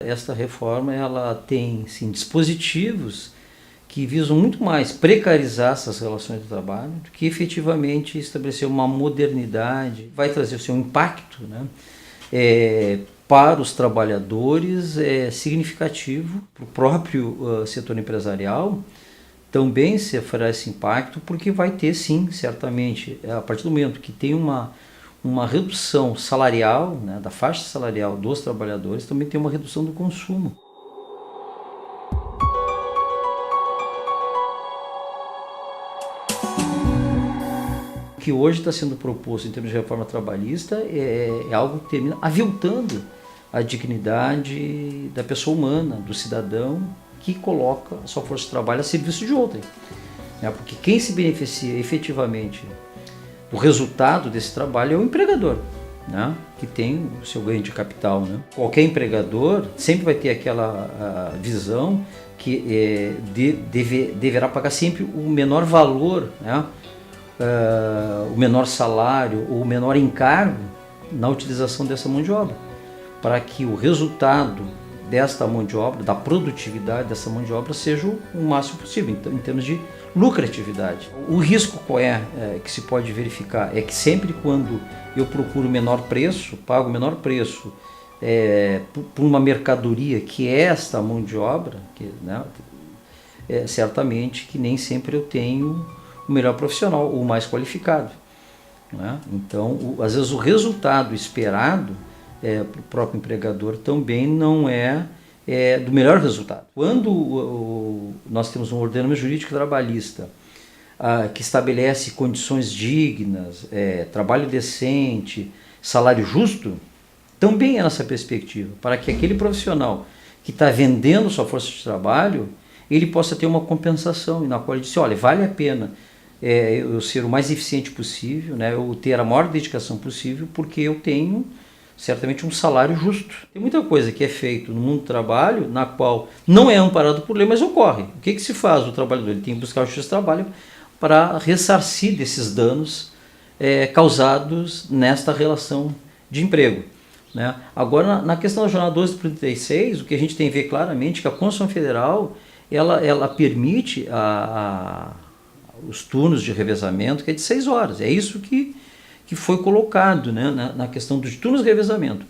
Esta reforma ela tem sim, dispositivos que visam muito mais precarizar essas relações de trabalho do que efetivamente estabelecer uma modernidade. Vai trazer o seu impacto, né? Para os trabalhadores é significativo, para o próprio setor empresarial também se fará esse impacto, porque vai ter sim, certamente, a partir do momento que tem uma redução salarial, né, da faixa salarial dos trabalhadores, também tem uma redução do consumo. O que hoje está sendo proposto em termos de reforma trabalhista é algo que termina aviltando a dignidade da pessoa humana, do cidadão, que coloca a sua força de trabalho a serviço de outrem. Porque quem se beneficia efetivamente do resultado desse trabalho é o empregador, né? Que tem o seu ganho de capital, né? Qualquer empregador sempre vai ter aquela visão que deverá pagar sempre o menor valor, né? O menor salário ou o menor encargo na utilização dessa mão de obra, para que o resultado desta mão de obra, da produtividade dessa mão de obra, seja o máximo possível, então, em termos de lucratividade. O risco qual que se pode verificar é que sempre quando eu procuro menor preço, pago menor preço por uma mercadoria que é esta mão de obra, certamente que nem sempre eu tenho o melhor profissional, o mais qualificado, né? Então, às vezes o resultado esperado para o próprio empregador também não é do melhor resultado. Quando nós temos um ordenamento jurídico trabalhista que estabelece condições dignas, trabalho decente, salário justo, também é nessa perspectiva, para que aquele profissional que está vendendo sua força de trabalho, ele possa ter uma compensação, na qual ele diz, olha, vale a pena eu ser o mais eficiente possível, né, eu ter a maior dedicação possível, porque eu tenho certamente um salário justo. Tem muita coisa que é feito no mundo do trabalho, na qual não é amparado por lei, mas ocorre. O que se faz? O trabalhador ele tem que buscar o justiça do trabalho para ressarcir desses danos causados nesta relação de emprego, né? Agora, na questão da jornada 12 por 36, o que a gente tem a ver claramente é que a Constituição Federal ela permite os turnos de revezamento, que é de 6 horas. É isso que foi colocado, né, na questão dos turnos de revezamento.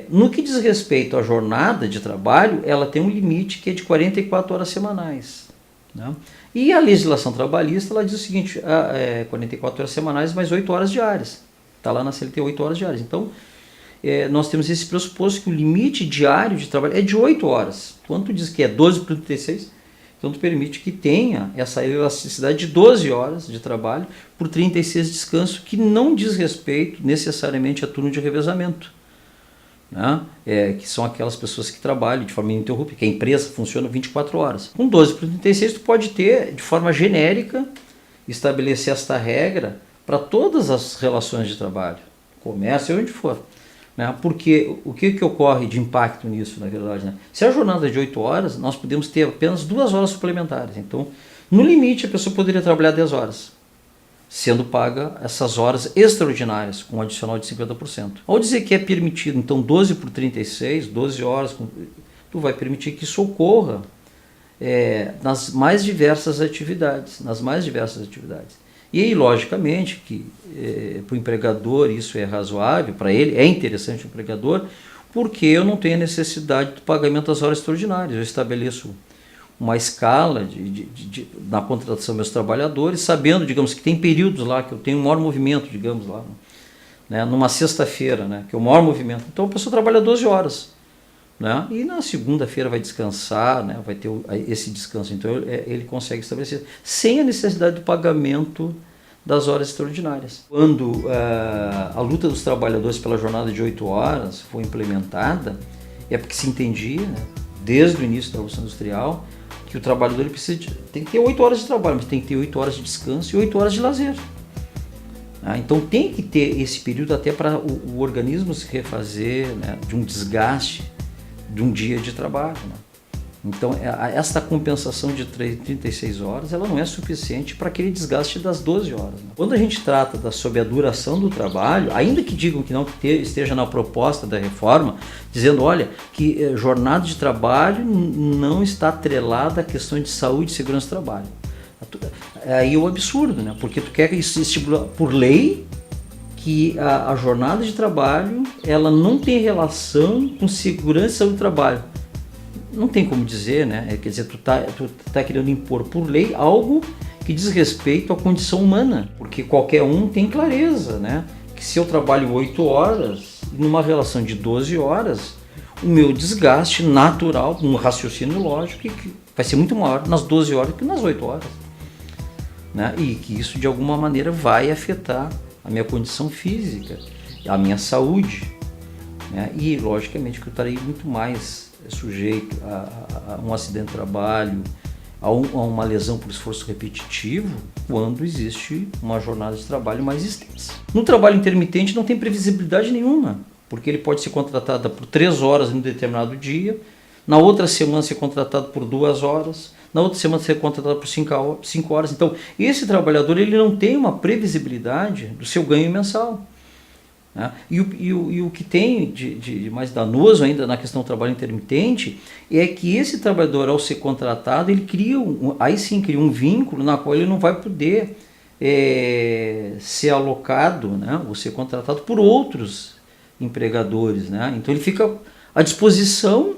No que diz respeito à jornada de trabalho, ela tem um limite que é de 44 horas semanais, né? E a legislação trabalhista ela diz o seguinte, 44 horas semanais mais 8 horas diárias. Está lá na CLT 8 horas diárias. Então, nós temos esse pressuposto que o limite diário de trabalho é de 8 horas. Quando tu diz que é 12 por 36, então tu permite que tenha essa elasticidade de 12 horas de trabalho por 36 de descanso, que não diz respeito necessariamente a turno de revezamento, né? Que são aquelas pessoas que trabalham de forma ininterrupta, que a empresa funciona 24 horas. Com 12 por 36 tu pode ter, de forma genérica, estabelecer esta regra para todas as relações de trabalho, comércio ou onde for. Porque o que ocorre de impacto nisso, na verdade, né? Se a jornada é de 8 horas, nós podemos ter apenas 2 horas suplementares. Então, no limite, a pessoa poderia trabalhar 10 horas, sendo paga essas horas extraordinárias, com um adicional de 50%. Ao dizer que é permitido, então, 12 por 36, 12 horas, tu vai permitir que isso ocorra nas mais diversas atividades, E aí, logicamente, que para o empregador isso é razoável, para ele é interessante o empregador, porque eu não tenho a necessidade do pagamento das horas extraordinárias. Eu estabeleço uma escala na contratação dos meus trabalhadores, sabendo, digamos, que tem períodos lá que eu tenho um maior movimento, digamos lá, né, numa sexta-feira, né, que é o maior movimento. Então a pessoa trabalha 12 horas. Né, e na segunda-feira vai descansar, né, vai ter esse descanso. Então ele consegue estabelecer sem a necessidade do pagamento das horas extraordinárias. Quando a luta dos trabalhadores pela jornada de 8 horas foi implementada, é porque se entendia, né, desde o início da Revolução Industrial, que o trabalhador tem que ter 8 horas de trabalho, mas tem que ter 8 horas de descanso e 8 horas de lazer. Então tem que ter esse período até para o organismo se refazer, né, de um desgaste de um dia de trabalho, né? Então, esta compensação de 36 horas, ela não é suficiente para aquele desgaste das 12 horas. Né? Quando a gente trata sobre a duração do trabalho, ainda que digam que não esteja na proposta da reforma, dizendo, olha, que jornada de trabalho não está atrelada à questão de saúde e segurança do trabalho. Aí é um absurdo, né? Porque tu quer estipular por lei que a jornada de trabalho ela não tem relação com segurança e saúde do trabalho. Não tem como dizer, né? Quer dizer, tu tá querendo impor por lei algo que diz respeito à condição humana, porque qualquer um tem clareza, né? Que se eu trabalho 8 horas, numa relação de 12 horas, o meu desgaste natural, um raciocínio lógico, que vai ser muito maior nas 12 horas que nas 8 horas. Né? E que isso, de alguma maneira, vai afetar a minha condição física, a minha saúde. Né? E, logicamente, que eu estarei muito mais sujeito a um acidente de trabalho, a uma lesão por esforço repetitivo, quando existe uma jornada de trabalho mais extensa. No trabalho intermitente não tem previsibilidade nenhuma, porque ele pode ser contratado por 3 horas em um determinado dia, na outra semana ser contratado por 2 horas, na outra semana ser contratado por 5 horas. Então, esse trabalhador ele não tem uma previsibilidade do seu ganho mensal. Né? E o que tem de mais danoso ainda na questão do trabalho intermitente é que esse trabalhador, ao ser contratado, ele cria um vínculo na qual ele não vai poder ser alocado, né? Ou ser contratado por outros empregadores. Né? Então ele fica à disposição,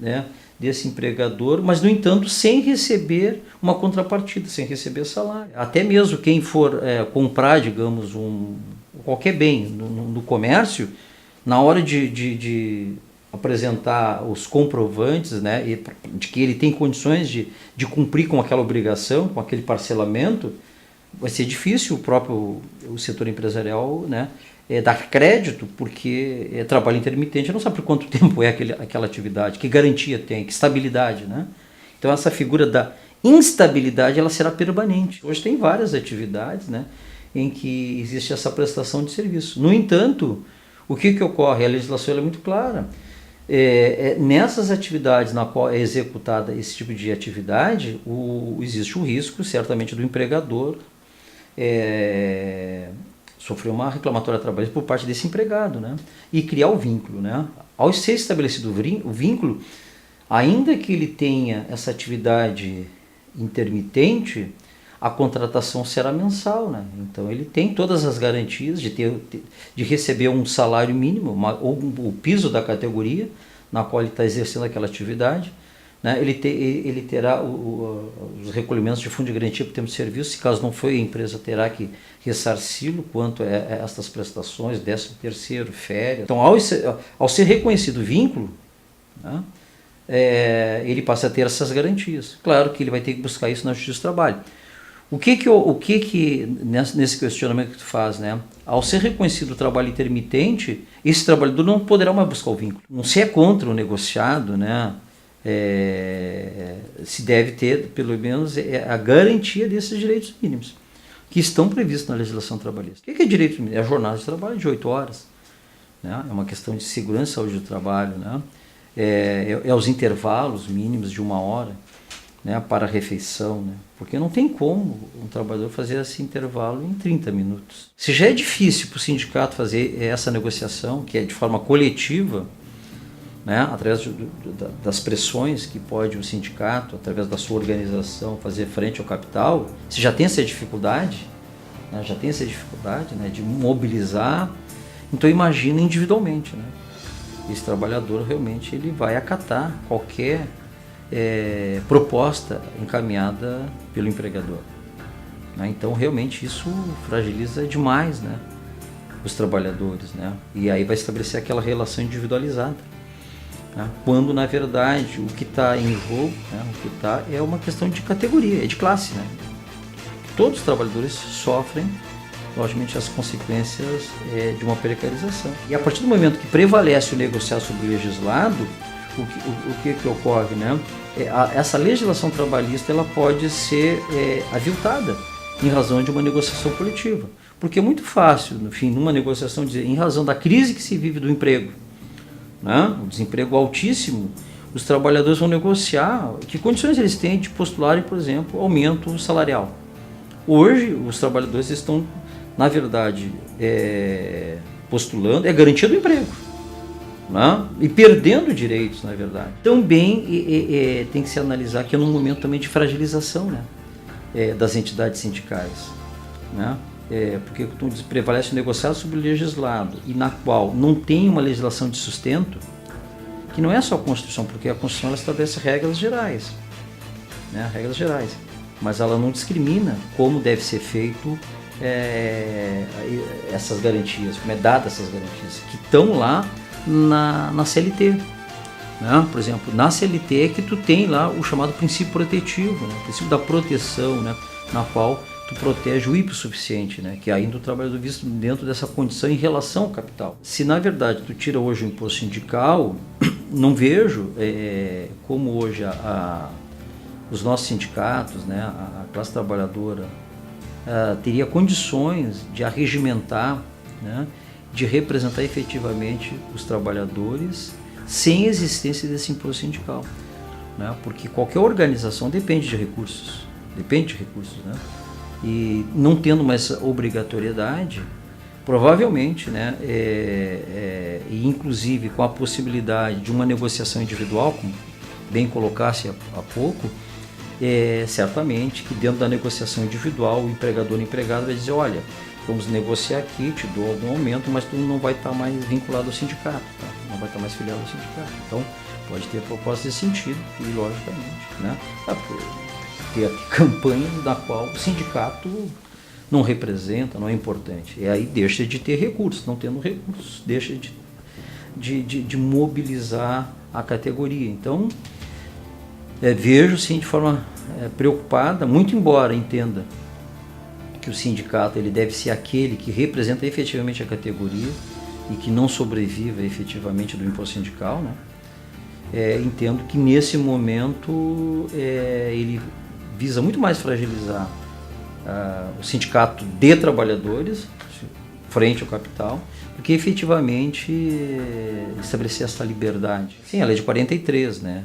né, desse empregador, mas no entanto sem receber uma contrapartida, sem receber salário. Até mesmo quem for comprar, digamos, qualquer bem no comércio, na hora de apresentar os comprovantes, né, de que ele tem condições de cumprir com aquela obrigação, com aquele parcelamento, vai ser difícil o setor empresarial, né, dar crédito, porque é trabalho intermitente, não sabe por quanto tempo é aquela atividade, que garantia tem, que estabilidade. Né? Então essa figura da instabilidade ela será permanente. Hoje tem várias atividades, né, em que existe essa prestação de serviço. No entanto, o que ocorre? A legislação é muito clara. Nessas atividades na qual é executada esse tipo de atividade, existe o risco, certamente, do empregador sofrer uma reclamatória trabalhista por parte desse empregado, né? E criar o vínculo. Né? Ao ser estabelecido o vínculo, ainda que ele tenha essa atividade intermitente, a contratação será mensal, né? Então ele tem todas as garantias de receber um salário mínimo, ou o piso da categoria na qual ele está exercendo aquela atividade. Né? Ele terá os recolhimentos de fundo de garantia por tempo de serviço, se caso não for, a empresa terá que ressarci-lo quanto a estas prestações, 13º, férias. Então, ao ser reconhecido o vínculo, né, ele passa a ter essas garantias. Claro que ele vai ter que buscar isso na Justiça do Trabalho. O que nesse questionamento que tu faz, né? Ao ser reconhecido o trabalho intermitente, esse trabalhador não poderá mais buscar o vínculo. Não se é contra o negociado, né? Se deve ter, pelo menos, a garantia desses direitos mínimos, que estão previstos na legislação trabalhista. O que é direito mínimo? É a jornada de trabalho de 8 horas. Né? É uma questão de segurança e saúde do trabalho. Né? Os intervalos mínimos de 1 hora. Né, para a refeição, né? Porque não tem como um trabalhador fazer esse intervalo em 30 minutos. Se já é difícil para o sindicato fazer essa negociação, que é de forma coletiva, né, através das pressões que pode o sindicato, através da sua organização, fazer frente ao capital, se já tem essa dificuldade, né, né, de mobilizar, então imagina individualmente. Né? Esse trabalhador realmente ele vai acatar qualquer proposta encaminhada pelo empregador. Né? Então realmente isso fragiliza demais, né, os trabalhadores, né? E aí vai estabelecer aquela relação individualizada, né? Quando na verdade o que está em jogo, né, é uma questão de categoria, é de classe. Né? Todos os trabalhadores sofrem, logicamente, as consequências de uma precarização. E a partir do momento que prevalece o negociar sobre o legislado, o que ocorre, né? Essa legislação trabalhista ela pode ser aviltada em razão de uma negociação coletiva. Porque é muito fácil, no fim, numa negociação, dizer, em razão da crise que se vive do emprego, né? O desemprego altíssimo, os trabalhadores vão negociar que condições eles têm de postularem, por exemplo, aumento salarial. Hoje, os trabalhadores estão, na verdade, postulando, garantia do emprego, né? E perdendo direitos, na verdade. Também tem que se analisar que é num momento também de fragilização, né? Das entidades sindicais, né? Porque prevalece o negociado sobre o legislado, e na qual não tem uma legislação de sustento, que não é só a Constituição, porque a Constituição ela estabelece regras gerais, né? Regras gerais, mas ela não discrimina como deve ser feito essas garantias, como é dada essas garantias, que estão lá na CLT. Né? Por exemplo, na CLT é que tu tem lá o chamado princípio protetivo, né? O princípio da proteção, né? Na qual tu protege o hipossuficiente, né? Que ainda o trabalhador visto dentro dessa condição em relação ao capital. Se na verdade tu tira hoje o imposto sindical, não vejo como hoje os nossos sindicatos, né? A classe trabalhadora teria condições de arregimentar, né? De representar efetivamente os trabalhadores sem existência desse imposto sindical, né? Porque qualquer organização depende de recursos, né? E não tendo mais essa obrigatoriedade, provavelmente, né? E inclusive com a possibilidade de uma negociação individual, como bem colocasse há pouco, certamente que dentro da negociação individual o empregador e o empregado vai dizer, olha, vamos negociar aqui, te dou algum aumento, mas tu não vai estar mais vinculado ao sindicato, tá? Não vai estar mais filiado ao sindicato. Então, pode ter proposta nesse sentido, e logicamente, né? Ter campanha na qual o sindicato não representa, não é importante. E aí deixa de ter recursos, não tendo recursos, deixa de mobilizar a categoria. Então, vejo sim de forma preocupada, muito embora entenda que o sindicato ele deve ser aquele que representa efetivamente a categoria e que não sobreviva efetivamente do imposto sindical, né? Entendo que nesse momento ele visa muito mais fragilizar o sindicato de trabalhadores frente ao capital do que efetivamente estabelecer essa liberdade. Sim, a lei de 43, né?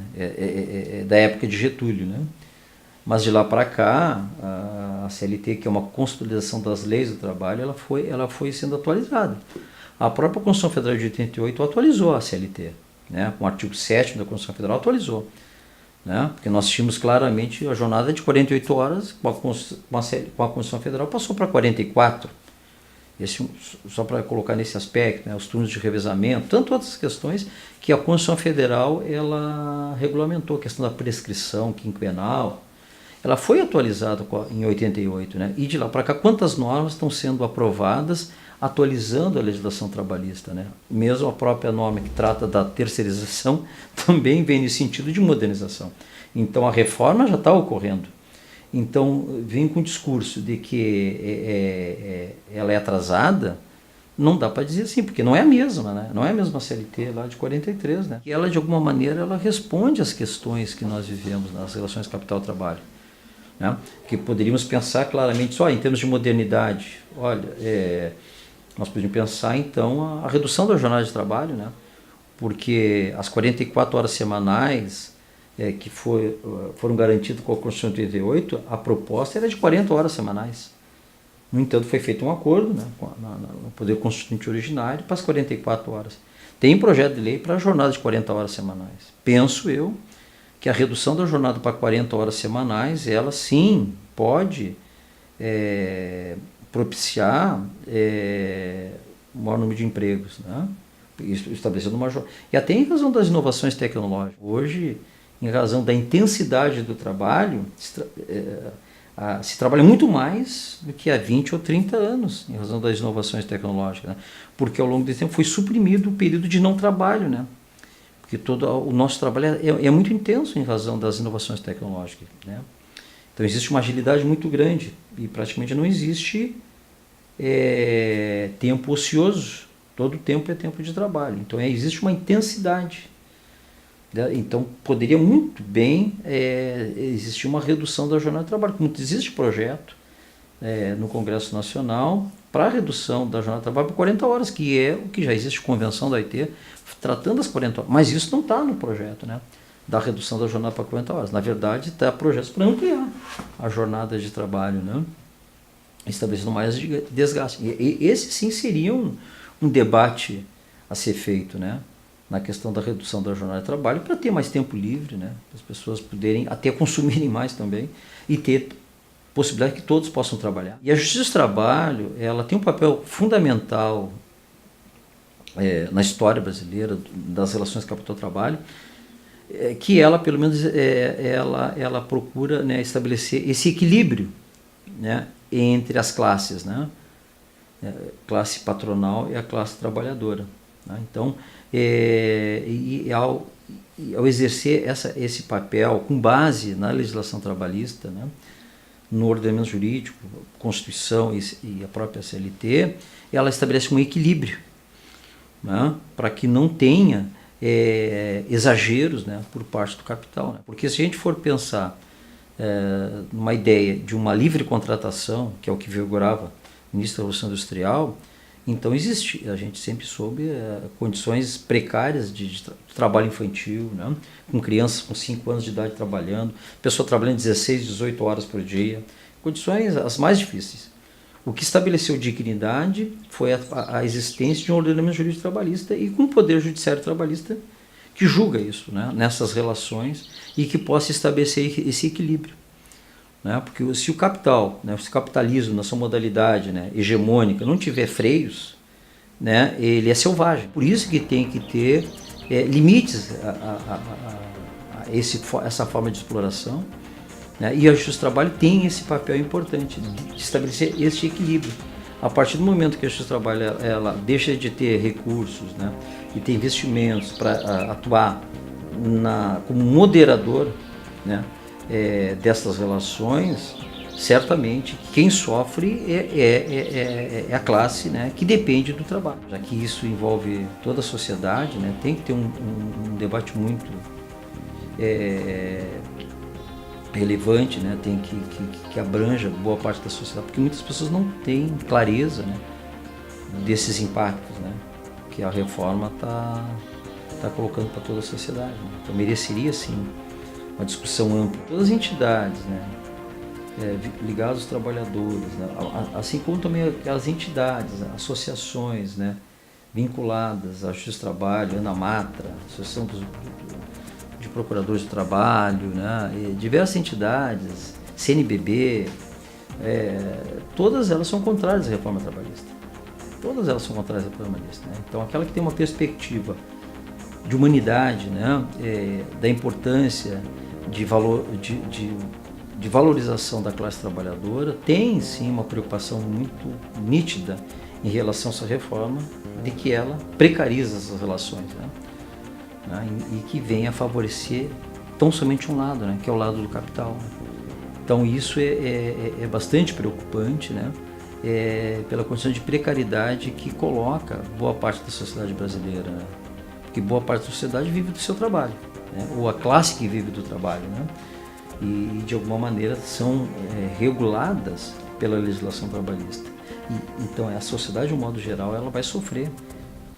Da época de Getúlio, né? Mas de lá para cá, a CLT, que é uma consolidação das leis do trabalho, ela foi sendo atualizada. A própria Constituição Federal de 88 atualizou a CLT, né? Com o artigo 7º da Constituição Federal atualizou, né? Porque nós tínhamos claramente a jornada de 48 horas, com a Constituição Federal passou para 44. Só para colocar nesse aspecto, né? Os turnos de revezamento, tanto outras questões que a Constituição Federal ela regulamentou, a questão da prescrição quinquenal. Ela foi atualizada em 88, né? E de lá para cá, quantas normas estão sendo aprovadas, atualizando a legislação trabalhista, né? Mesmo a própria norma que trata da terceirização também vem nesse sentido de modernização. Então a reforma já está ocorrendo. Então vem com o discurso de que ela é atrasada, não dá para dizer assim, porque não é a mesma, né? Não é a mesma CLT lá de 43, né? E ela de alguma maneira ela responde às questões que nós vivemos nas relações capital-trabalho. Né? Que poderíamos pensar claramente só em termos de modernidade. Olha, nós poderíamos pensar então a redução da jornada de trabalho, né? Porque as 44 horas semanais que foram garantidas com a Constituição de 88, a proposta era de 40 horas semanais. No entanto, foi feito um acordo, né, no Poder Constituinte originário para as 44 horas. Tem projeto de lei para a jornada de 40 horas semanais. Penso eu que a redução da jornada para 40 horas semanais, ela sim pode propiciar o maior número de empregos, né? Estabelecendo uma jornada. E até em razão das inovações tecnológicas. Hoje, em razão da intensidade do trabalho, se trabalha muito mais do que há 20 ou 30 anos, em razão das inovações tecnológicas, né? Porque ao longo desse tempo foi suprimido o período de não trabalho, né? Porque todo o nosso trabalho é muito intenso em razão das inovações tecnológicas, né? Então existe uma agilidade muito grande e praticamente não existe tempo ocioso. Todo tempo é tempo de trabalho. Então existe uma intensidade. Então poderia muito bem existir uma redução da jornada de trabalho. Como existe projeto no Congresso Nacional para a redução da jornada de trabalho para 40 horas, que é o que já existe convenção da OIT, tratando as 40 horas. Mas isso não está no projeto, né? da redução da jornada para 40 horas. Na verdade, está projetos para ampliar a jornada de trabalho, né? Estabelecendo mais desgaste. E esse sim seria um debate a ser feito, né? Na questão da redução da jornada de trabalho, para ter mais tempo livre, né? Para as pessoas poderem até consumirem mais também e ter possibilidade que todos possam trabalhar. E a Justiça do Trabalho, ela tem um papel fundamental na história brasileira das relações capital-trabalho, que ela, pelo menos, ela procura, né, estabelecer esse equilíbrio, né, entre as classes, né, classe patronal e a classe trabalhadora. Né? Então, ao exercer esse papel com base na legislação trabalhista, né, no ordenamento jurídico, Constituição e a própria CLT, ela estabelece um equilíbrio, né, para que não tenha exageros, né, por parte do capital. Né? Porque se a gente for pensar numa ideia de uma livre contratação, que é o que vigorava no início da Revolução Industrial, então a gente sempre soube condições precárias de trabalho infantil, né? Com crianças com 5 anos de idade trabalhando, pessoa trabalhando 16, 18 horas por dia, condições as mais difíceis. O que estabeleceu dignidade foi a existência de um ordenamento jurídico trabalhista e com um poder judiciário trabalhista que julga isso, né? Nessas relações e que possa estabelecer esse equilíbrio. Né? Porque se o capital, né, se o capitalismo na sua modalidade, né, hegemônica não tiver freios, né, ele é selvagem. Por isso que tem que ter limites a essa forma de exploração, né? E a Justiça do Trabalho tem esse papel importante de estabelecer esse equilíbrio. A partir do momento que a Justiça do Trabalho ela deixa de ter recursos, né, e ter investimentos para atuar como moderador, né, dessas relações, certamente quem sofre é a classe, né, que depende do trabalho. Já que isso envolve toda a sociedade, né, tem que ter um debate muito relevante, né, tem que abranja boa parte da sociedade, porque muitas pessoas não têm clareza, né, desses impactos, né, que a reforma está colocando para toda a sociedade. Né? Então mereceria sim uma discussão ampla. Todas as entidades, né, ligadas aos trabalhadores, né, assim como também aquelas entidades, associações, né, vinculadas à Justiça do Trabalho, ANAMATRA, Associação de Procuradores do Trabalho, né, diversas entidades, CNBB, todas elas são contrárias à reforma trabalhista. Todas elas são contrárias à reforma trabalhista. Né? Então, aquela que tem uma perspectiva de humanidade, né, da importância de valorização da classe trabalhadora, tem sim uma preocupação muito nítida em relação a essa reforma, de que ela precariza essas relações, né, e que vem a favorecer tão somente um lado, né, que é o lado do capital. Né. Então isso é bastante preocupante, né, pela condição de precariedade que coloca boa parte da sociedade brasileira, né. Porque boa parte da sociedade vive do seu trabalho, né? Ou a classe que vive do trabalho, né? E de alguma maneira são reguladas pela legislação trabalhista. Então a sociedade, de um modo geral, ela vai sofrer,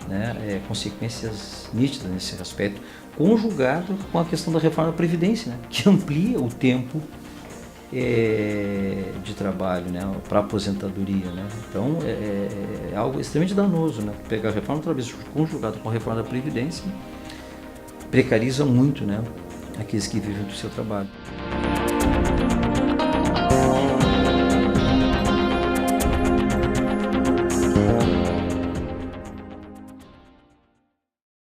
né, consequências nítidas nesse aspecto, conjugado com a questão da reforma da Previdência, né, que amplia o tempo de trabalho, né, para aposentadoria, né? Então é algo extremamente danoso, né? Pegar a reforma trabalhista conjugada com a reforma da Previdência precariza muito, né, aqueles que vivem do seu trabalho.